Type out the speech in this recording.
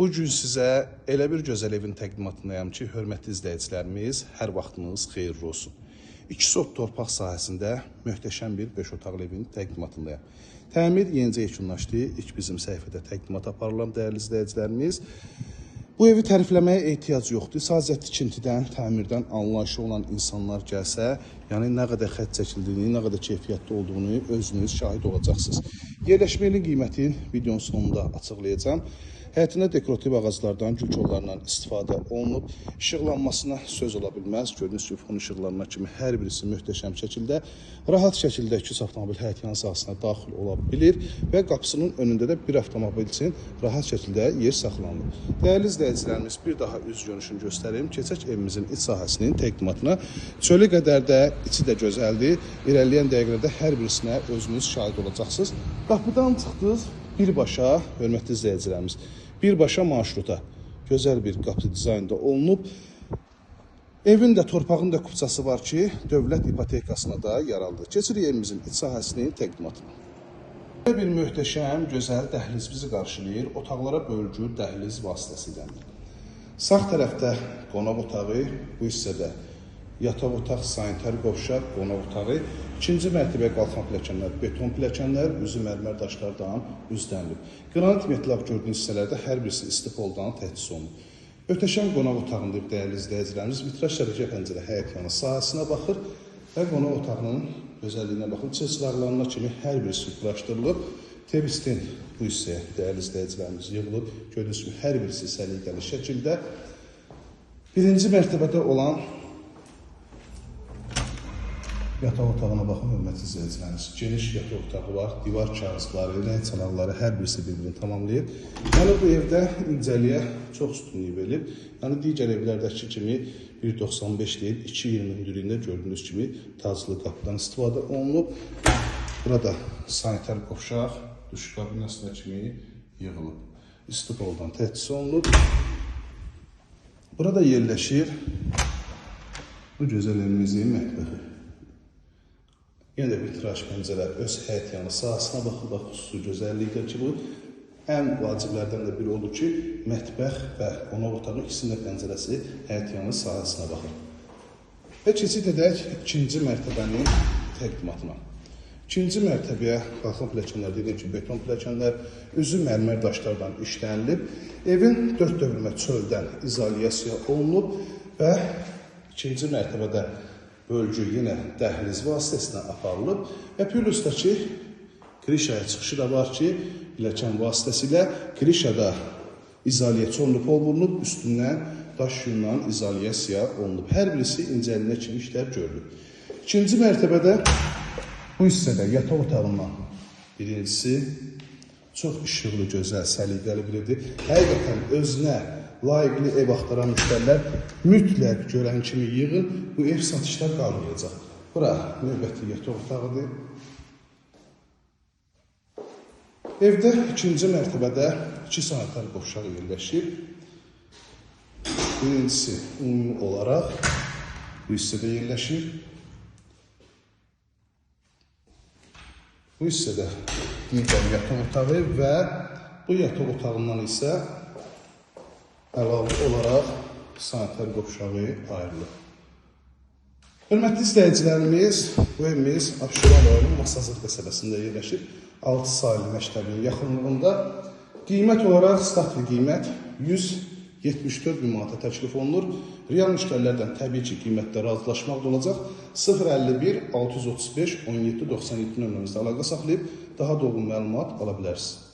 Bu gün sizə elə bir gözəl evin təqdimatındayım ki, hörmətli izləyicilərimiz, hər vaxtınız xeyirli olsun. 2 sot torpaq sahəsində möhtəşəm bir 5 otaqlı evin təqdimatındayım. Təmir yenicə yekunlaşdı. İlk bizim səhifədə təqdimat aparılan dəyərli izləyicilərimiz. Bu evi tərifləməyə ehtiyac yoxdur. Sadəcə tikintidən, təmirdən anlayışı olan insanlar gəlsə, yəni nə qədər xətt çəkildiyini, nə qədər keyfiyyətli olduğunu özünüz şahid olacaqsınız. Yerləşmənin qiyməti videonun sonunda açıqlayacağım. Həyətində dekorativ ağaclardan, gül kollarından istifadə olunub. İşıqlanmasına söz ola bilməz. Gördüyünüz kimi fon işıqlarına kimi hər birisi möhtəşəm şəkildə, rahat şəkildə 2 avtomobil həyət yanı sahəsinə daxil ola bilir və qapısının önündə də bir avtomobil üçün rahat şəkildə yer saxlanılır. Dəyərli izləyicilərimiz, bir daha üz görünüşünü göstərim. Keçək evimizin iç sahəsinin təqdimatına. Çölü qədər də, içi də gözəldir. İrəliyən dəqiqələrdə hər birisinə özünüz şahid olacaqsınız. Qapıdan çıxdınız birbaşa, hörmətli izləyicilərimiz, birbaşa marşruta gözəl bir qapı dizaynda olunub. Evin də, torpağın da kupçası var ki, dövlət ipotekasına da yer aldı. Keçirik evimizin iç sahəsinin təqdimatına. Bir möhtəşəm, gözəl dəhliz bizi qarşılayır. Otaqlara bölgü dəhliz vasitəsilə. Sağ tərəfdə qonaq otağı, bu hissədə yataq otaq, sanitar qovşaq, qonaq otağı, ikinci mərtəbəyə qalxan pilləkənlər, beton pilləkənlər, üzü mərmər daşlardan üzdənilib. Qranit metlaq gördüyünüz hissələrdə hər birisi istifoldan təchiz olunub. Ötəşən qonaq otağında dəyərli izləyicilərimiz vitraj şərikə pəncərə həyət yanı sahəsinə baxır və qonaq otağının gözəlliyinə baxır. Çırçılaqlarına kimi hər birisi quraşdırılıb. Tevistin bu hissəyə dəyərli izləyicilərimiz yığılıb. Gördüyünüz kimi hər birisi səliqəli şəkildə. Birinci mərtəbədə olan yataq otağına baxın, hörmətli izləyicilərimiz. Geniş yataq otağı var, divar kağızları, rəng çalarları hər birisi birbirini tamamlayıb. Yəni bu evdə incəliyə çox üstünlük verilib. Yəni digər evlərdəki kimi 1.95 deyil, 2.20 hündürlüyündə gördüyünüz kimi taclı qapıdan istifadə olunub. Burada sanitar qovşaq, duş kabinəsinə kimi yığılıb. İstifoldan təchiz olunub. Burada yerləşir bu gözəl evimizin mətbəxi. Yenə də vitraj pəncərə öz həyət yanı sahəsinə baxır, xüsusi gözəllikdir ki, bu ən vaciblərdən də biri olur ki, mətbəx və qonaq otağı ikisinin də pəncərəsi həyət yanı sahəsinə baxır. Və keçid edək ikinci mərtəbənin təqdimatına. İkinci mərtəbəyə qalxan pilləkənlər, dediyim ki, beton pilləkənlər, üzü mərmər daşlardan işlənilib. Evin 4 dövrümə çöldən izolyasiya olunub və ikinci mərtəbədə bölgü yenə dəhliz vasitəsilə aparılıb və pürüstəki krişaya çıxışı da var ki, pilləkən vasitəsilə krişada izolyasiya olunub, üstündən daş yundan izolyasiya olunub. Hər birisi incəliyinə kimi işlər görülüb. İkinci mərtəbədə bu hissədə yataq otağından birincisi çox işıqlı, gözəl, səliqəli bir evdir. Həqiqətən özünə layiqli ev axtaran müştərilər mütləq görən kimi yığın, bu ev satışlar qalmayacaq. Bura növbəti yataq otağıdır. Evdə ikinci mərtəbədə 2 sanitar qovşaq yerləşir. Birincisi ümumi olaraq bu hissədə yerləşir. Bu hissədə digər yataq otağı və bu yataq otağından isə əlavə olaraq sanitar qovşağı ayrılır. Hörmətli izləyicilərimiz, bu evimiz Abşeron rayonunun Masazır qəsəbəsində yerləşir. 6 saylı məktəbinin yaxınlığında. Qiymət olaraq statli qiymət 174 bin manata təklif olunur. Real müştərilərdən təbii ki, qiymətdə razılaşmaq da olacaq. 051 635 17 97 nömrəmizdə əlaqə saxlayıb daha doğru məlumat ala bilərsiniz.